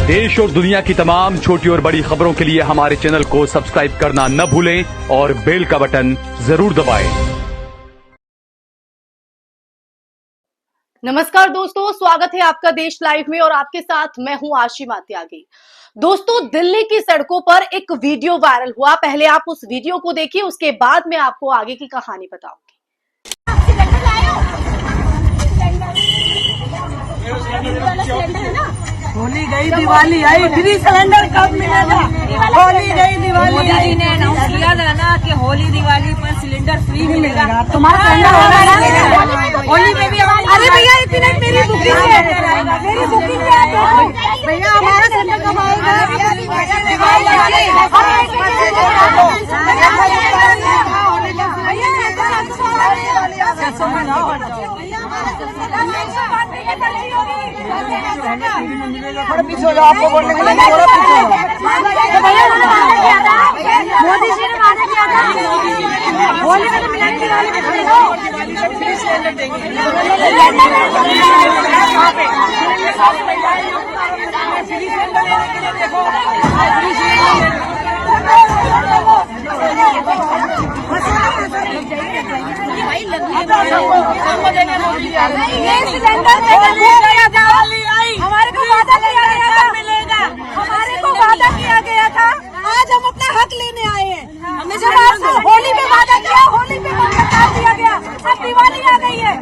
देश और दुनिया की तमाम छोटी और बड़ी खबरों के लिए हमारे चैनल को सब्सक्राइब करना न भूलें और बेल का बटन जरूर दबाएं। नमस्कार दोस्तों, स्वागत है आपका देश लाइव में और आपके साथ मैं हूं आशी मात्यागी। दोस्तों, दिल्ली की सड़कों पर एक वीडियो वायरल हुआ। पहले आप उस वीडियो को देखिए, उसके बाद मैं आपको आगे की कहानी बताऊंगी। होली गई दिवाली आई, फ्री सिलेंडर कब मिलेगा? होली गई दिवाली मोदी जी ने अनाउंस किया था ना कि होली दिवाली पर सिलेंडर फ्री मिलेगा। तुम्हारा सिलेंडर होली में भी अरे भैया एक मिनट, मेरी बुकिंग है, मेरी बुकिंग है भैया, हमारा सिलेंडर कब थोड़ा पीछे हो जाओ, आपको बोलने के लिए थोड़ा पीछे हो जाओ। मोदी जी ने वादा किया था होली में तो मिलान की गाली में खड़े हो। हमारे को वादा किया गया था, हमारे को वादा किया गया था। आज हम अपना हक लेने आए हैं। हमने जब आपको होली पे वादा किया, होली पे वादा कर दिया गया, अब दिवाली आ गई है।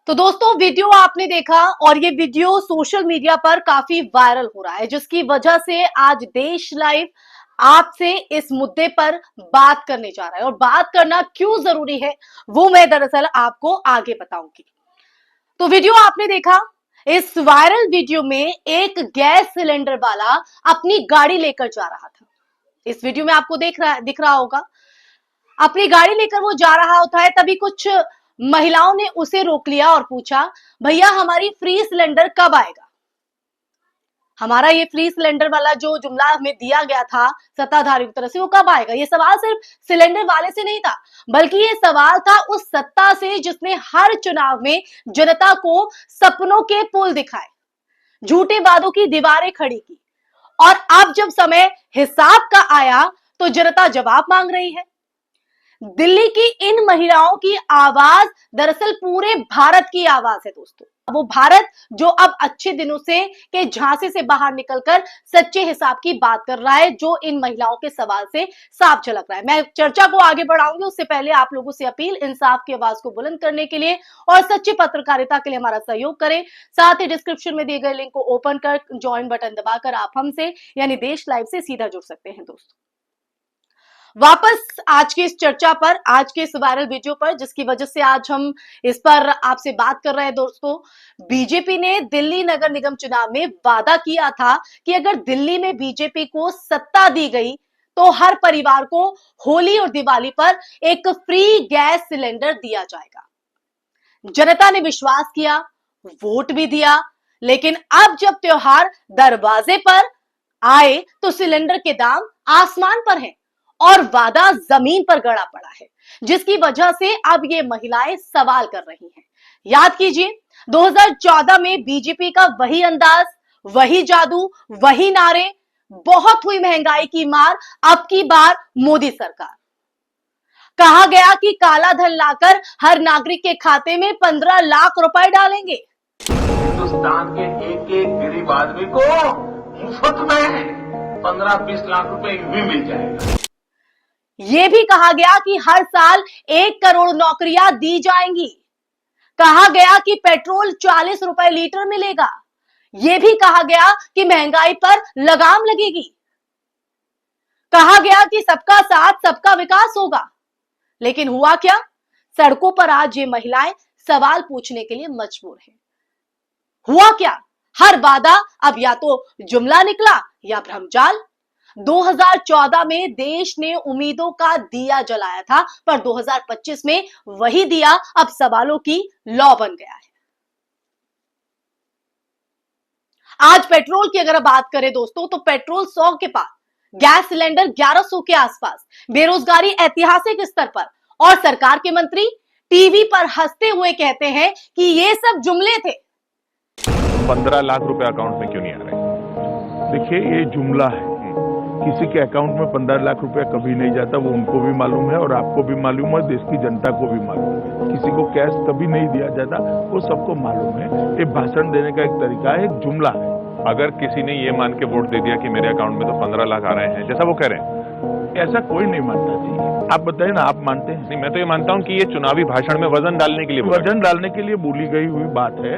तो दोस्तों, वीडियो आपने देखा और ये वीडियो सोशल मीडिया पर काफी वायरल हो रहा है, जिसकी वजह से आज देश लाइव आपसे इस मुद्दे पर बात करने जा रहा है। और बात करना क्यों जरूरी है वो मैं दरअसल आपको आगे बताऊंगी। तो वीडियो आपने देखा। इस वायरल वीडियो में एक गैस सिलेंडर वाला अपनी गाड़ी लेकर जा रहा था। इस वीडियो में आपको दिख रहा होगा, अपनी गाड़ी लेकर वो जा रहा होता है, तभी कुछ महिलाओं ने उसे रोक लिया और पूछा, भैया हमारी फ्री सिलेंडर कब आएगा? हमारा ये फ्री सिलेंडर वाला जो जुमला हमें दिया गया था सत्ताधारी की तरफ से, वो कब आएगा? ये सवाल सिर्फ सिलेंडर वाले से नहीं था, बल्कि ये सवाल था उस सत्ता से जिसने हर चुनाव में जनता को सपनों के पुल दिखाए, झूठे वादों की दीवारें खड़ी की, और अब जब समय हिसाब का आया तो जनता जवाब मांग रही है। दिल्ली की इन महिलाओं की आवाज दरअसल पूरे भारत की आवाज है दोस्तों। वो भारत जो अब अच्छे दिनों से के झांसे से बाहर निकलकर सच्चे हिसाब की बात कर रहा है, जो इन महिलाओं के सवाल से साफ झलक रहा है। मैं चर्चा को आगे बढ़ाऊंगी, उससे पहले आप लोगों से अपील, इंसाफ की आवाज को बुलंद करने के लिए और सच्ची पत्रकारिता के लिए हमारा सहयोग करें। साथ ही डिस्क्रिप्शन में दिए गए लिंक को ओपन कर ज्वाइन बटन दबाकर आप हमसे यानी देश लाइव से सीधा जुड़ सकते हैं। दोस्तों, वापस आज की इस चर्चा पर, आज के इस वायरल वीडियो पर, जिसकी वजह से आज हम इस पर आपसे बात कर रहे हैं। दोस्तों, बीजेपी ने दिल्ली नगर निगम चुनाव में वादा किया था कि अगर दिल्ली में बीजेपी को सत्ता दी गई तो हर परिवार को होली और दिवाली पर एक फ्री गैस सिलेंडर दिया जाएगा। जनता ने विश्वास किया, वोट भी दिया, लेकिन अब जब त्योहार दरवाजे पर आए तो सिलेंडर के दाम आसमान पर हैं और वादा जमीन पर गड़ा पड़ा है, जिसकी वजह से अब ये महिलाएं सवाल कर रही हैं। याद कीजिए, 2014 में बीजेपी का वही अंदाज, वही जादू, वही नारे, बहुत हुई महंगाई की मार, अब की बार मोदी सरकार। कहा गया कि काला धन लाकर हर नागरिक के खाते में 15 लाख रुपए डालेंगे। हिंदुस्तान के एक एक गरीब आदमी को मुफ्त में 15-20 लाख रुपए भी मिल जाएगा। यह भी कहा गया कि हर साल 1 करोड़ नौकरियां दी जाएंगी। कहा गया कि पेट्रोल 40 रुपए लीटर मिलेगा। यह भी कहा गया कि महंगाई पर लगाम लगेगी। कहा गया कि सबका साथ सबका विकास होगा। लेकिन हुआ क्या? सड़कों पर आज ये महिलाएं सवाल पूछने के लिए मजबूर हैं। हुआ क्या? हर वादा अब या तो जुमला निकला या भ्रमजाल। 2014 में देश ने उम्मीदों का दिया जलाया था, पर 2025 में वही दिया अब सवालों की लौ बन गया है। आज पेट्रोल की अगर बात करें दोस्तों, तो पेट्रोल 100 के पार, गैस सिलेंडर 1100 के आसपास, बेरोजगारी ऐतिहासिक स्तर पर, और सरकार के मंत्री टीवी पर हंसते हुए कहते हैं कि ये सब जुमले थे। 15 लाख रुपए अकाउंट में क्यों नहीं आ रहे? देखिए, ये जुमला है। किसी के अकाउंट में 15 लाख रुपया कभी नहीं जाता, वो उनको भी मालूम है और आपको भी मालूम है, देश की जनता को भी मालूम है। किसी को कैश कभी नहीं दिया जाता, वो सबको मालूम है। ये भाषण देने का एक तरीका है, एक जुमला है। अगर किसी ने ये मान के वोट दे दिया कि मेरे अकाउंट में तो 15 लाख आ रहे हैं, जैसा वो कह रहे हैं, ऐसा कोई नहीं मानना चाहिए। आप बताइए ना, आप मानते हैं? नहीं, मैं तो ये मानता हूँ कि ये चुनावी भाषण में वजन डालने के लिए बोली गई हुई बात है।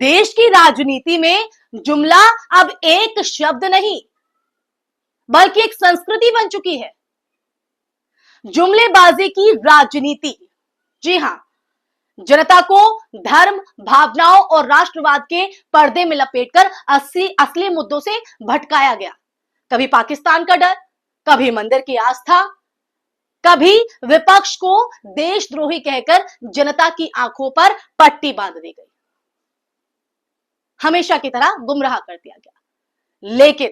देश की राजनीति में जुमला अब एक शब्द नहीं, बल्कि एक संस्कृति बन चुकी है। जुमलेबाजी की राजनीति। जी हां, जनता को धर्म, भावनाओं और राष्ट्रवाद के पर्दे में लपेटकर असली मुद्दों से भटकाया गया। कभी पाकिस्तान का डर, कभी मंदिर की आस्था, कभी विपक्ष को देशद्रोही कहकर जनता की आंखों पर पट्टी बांध दी गई। हमेशा की तरह गुमराह कर दिया गया।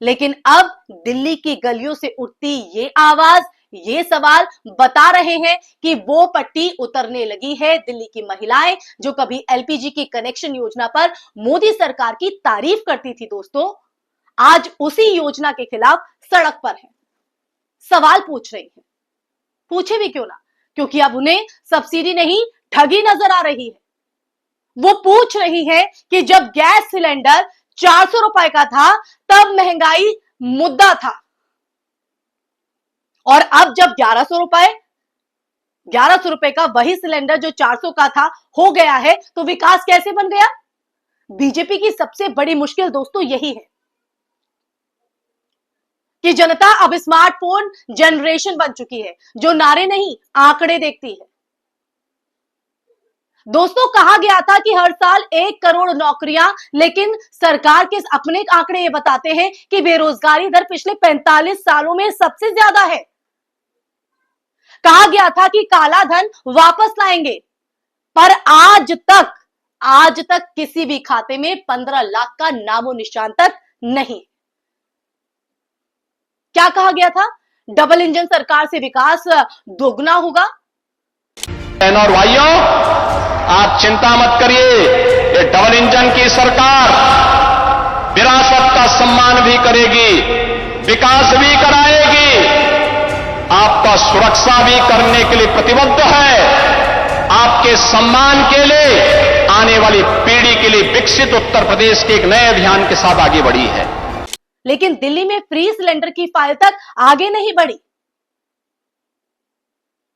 लेकिन अब दिल्ली की गलियों से उठती ये आवाज, ये सवाल बता रहे हैं कि वो पट्टी उतरने लगी है। दिल्ली की महिलाएं जो कभी एलपीजी की कनेक्शन योजना पर मोदी सरकार की तारीफ करती थी दोस्तों, आज उसी योजना के खिलाफ सड़क पर है, सवाल पूछ रही है। पूछे भी क्यों ना, क्योंकि अब उन्हें सब्सिडी नहीं, ठगी नजर आ रही है। वो पूछ रही है कि जब गैस सिलेंडर 400 रुपए का था तब महंगाई मुद्दा था, और अब जब 1100 रुपए का वही सिलेंडर जो 400 का था हो गया है, तो विकास कैसे बन गया? बीजेपी की सबसे बड़ी मुश्किल दोस्तों यही है कि जनता अब स्मार्टफोन जनरेशन बन चुकी है, जो नारे नहीं आंकड़े देखती है। दोस्तों, कहा गया था कि हर साल 1 करोड़ नौकरियां, लेकिन सरकार के अपने आंकड़े ये बताते हैं कि बेरोजगारी दर पिछले 45 सालों में सबसे ज्यादा है। कहा गया था कि काला धन वापस लाएंगे, पर आज तक किसी भी खाते में 15 लाख का नामो निशान तक नहीं। क्या कहा गया था? डबल इंजन सरकार से विकास दोगुना होगा। और भाइयों, आप चिंता मत करिए, ये डबल इंजन की सरकार विरासत का सम्मान भी करेगी, विकास भी कराएगी, आपका सुरक्षा भी करने के लिए प्रतिबद्ध है। आपके सम्मान के लिए, आने वाली पीढ़ी के लिए विकसित उत्तर प्रदेश के एक नए अभियान के साथ आगे बढ़ी है। लेकिन दिल्ली में फ्री सिलेंडर की फाइल तक आगे नहीं बढ़ी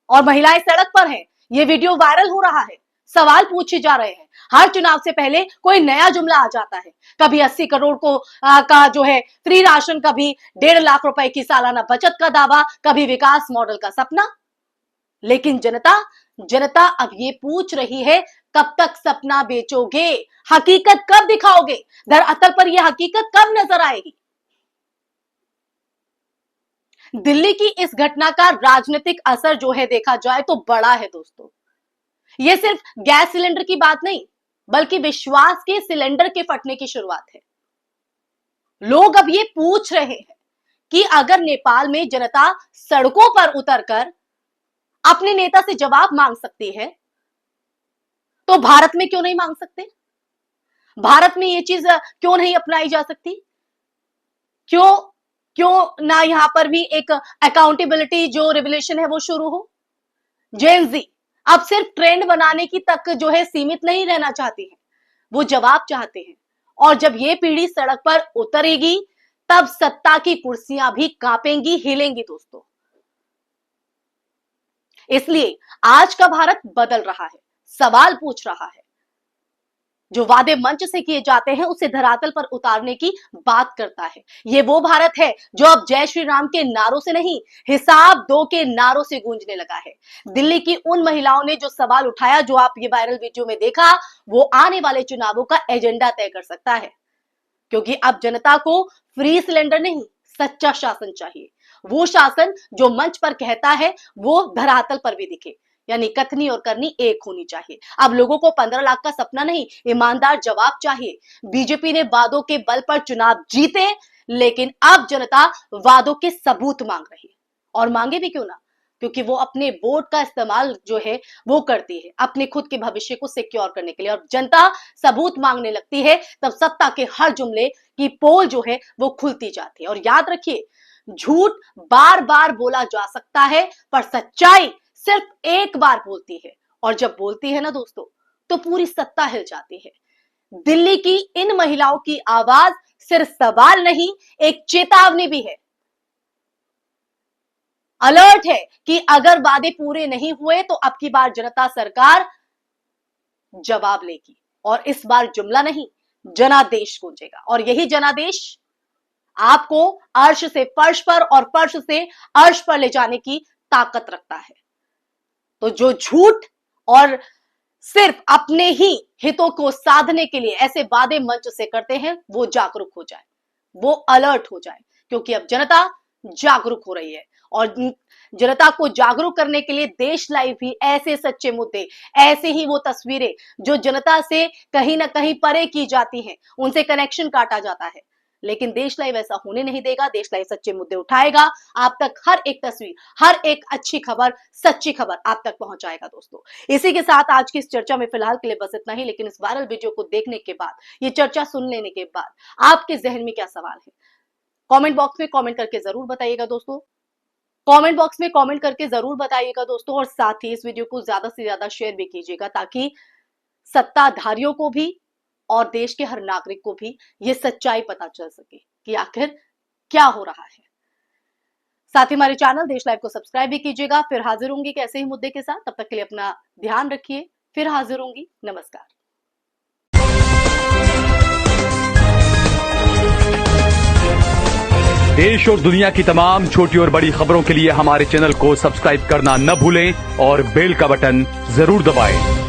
और महिलाएं सड़क पर हैं। ये वीडियो वायरल हो रहा है, सवाल पूछे जा रहे हैं। हर चुनाव से पहले कोई नया जुमला आ जाता है, कभी 80 करोड़ का जो है फ्री राशन, कभी 1.5 लाख रुपए की सालाना बचत का दावा, कभी विकास मॉडल का सपना। लेकिन जनता अब ये पूछ रही है, कब तक सपना बेचोगे? हकीकत कब दिखाओगे? धरातल पर यह हकीकत कब नजर आएगी? दिल्ली की इस घटना का राजनीतिक असर जो है देखा जाए तो बड़ा है दोस्तों। यह सिर्फ गैस सिलेंडर की बात नहीं, बल्कि विश्वास के सिलेंडर के फटने की शुरुआत है। लोग अब ये पूछ रहे हैं कि अगर नेपाल में जनता सड़कों पर उतरकर अपने नेता से जवाब मांग सकती है, तो भारत में क्यों नहीं मांग सकते? भारत में यह चीज क्यों नहीं अपनाई जा सकती? क्यों क्यों ना यहां पर भी एक अकाउंटेबिलिटी जो रिवोल्यूशन है वो शुरू हो। जेन जी अब सिर्फ ट्रेंड बनाने की तक जो है सीमित नहीं रहना चाहती है, वो जवाब चाहते हैं। और जब ये पीढ़ी सड़क पर उतरेगी तब सत्ता की कुर्सियां भी कांपेंगी, हिलेंगी दोस्तों। इसलिए आज का भारत बदल रहा है, सवाल पूछ रहा है। जो वादे मंच से किए जाते हैं उसे धरातल पर उतारने की बात करता है। ये वो भारत है जो अब जय श्री राम के नारों से नहीं, हिसाब दो के नारों से गूंजने लगा है। दिल्ली की उन महिलाओं ने जो सवाल उठाया, जो आप ये वायरल वीडियो में देखा, वो आने वाले चुनावों का एजेंडा तय कर सकता है। क्योंकि अब जनता को फ्री सिलेंडर नहीं, सच्चा शासन चाहिए। वो शासन जो मंच पर कहता है वो धरातल पर भी दिखे, यानी कथनी और करनी एक होनी चाहिए। अब लोगों को 15 लाख का सपना नहीं, ईमानदार जवाब चाहिए। बीजेपी ने वादों के बल पर चुनाव जीते, लेकिन अब जनता वादों के सबूत मांग रही है। और मांगे भी क्यों ना, क्योंकि वो अपने वोट का इस्तेमाल जो है वो करती है अपने खुद के भविष्य को सिक्योर करने के लिए। और जनता सबूत मांगने लगती है तब सत्ता के हर जुमले की पोल जो है वो खुलती जाती है। और याद रखिए, झूठ बार बार बोला जा सकता है, पर सच्चाई सिर्फ एक बार बोलती है। और जब बोलती है ना दोस्तों, तो पूरी सत्ता हिल जाती है। दिल्ली की इन महिलाओं की आवाज सिर्फ सवाल नहीं, एक चेतावनी भी है, अलर्ट है कि अगर वादे पूरे नहीं हुए तो अब की बार जनता सरकार जवाब लेगी। और इस बार जुमला नहीं, जनादेश गूंजेगा। और यही जनादेश आपको अर्श से फर्श पर और फर्श से अर्श पर ले जाने की ताकत रखता है। तो जो झूठ और सिर्फ अपने ही हितों को साधने के लिए ऐसे वादे मंच से करते हैं, वो जागरूक हो जाए, वो अलर्ट हो जाए। क्योंकि अब जनता जागरूक हो रही है। और जनता को जागरूक करने के लिए देश लाइव भी ऐसे सच्चे मुद्दे, ऐसे ही वो तस्वीरें जो जनता से कहीं ना कहीं परे की जाती हैं, उनसे कनेक्शन काटा जाता है। लेकिन देश लाइव ऐसा होने नहीं देगा। देश लाइव सच्चे मुद्दे उठाएगा, आप तक हर एक तस्वीर, हर एक अच्छी खबर, सच्ची खबर आप तक पहुंचाएगा दोस्तों। इसी के साथ आज की इस चर्चा में फिलहाल के लिए बस इतना ही। लेकिन इस वायरल वीडियो को देखने के बाद, ये चर्चा सुन लेने के बाद आपके जहन में क्या सवाल है, कमेंट बॉक्स में कमेंट करके जरूर बताइएगा दोस्तों। कमेंट बॉक्स में कमेंट करके जरूर बताइएगा दोस्तों। और साथ ही इस वीडियो को ज्यादा से ज्यादा शेयर भी कीजिएगा, ताकि सत्ताधारियों को भी और देश के हर नागरिक को भी ये सच्चाई पता चल सके कि आखिर क्या हो रहा है। साथ ही हमारे चैनल देश लाइव को सब्सक्राइब भी कीजिएगा। फिर हाजिर होंगी ऐसे ही मुद्दे के साथ। तब तक के लिए अपना ध्यान रखिए। फिर हाजिर होंगी। नमस्कार। देश और दुनिया की तमाम छोटी और बड़ी खबरों के लिए हमारे चैनल को सब्सक्राइब करना न भूलें और बेल का बटन जरूर दबाएं।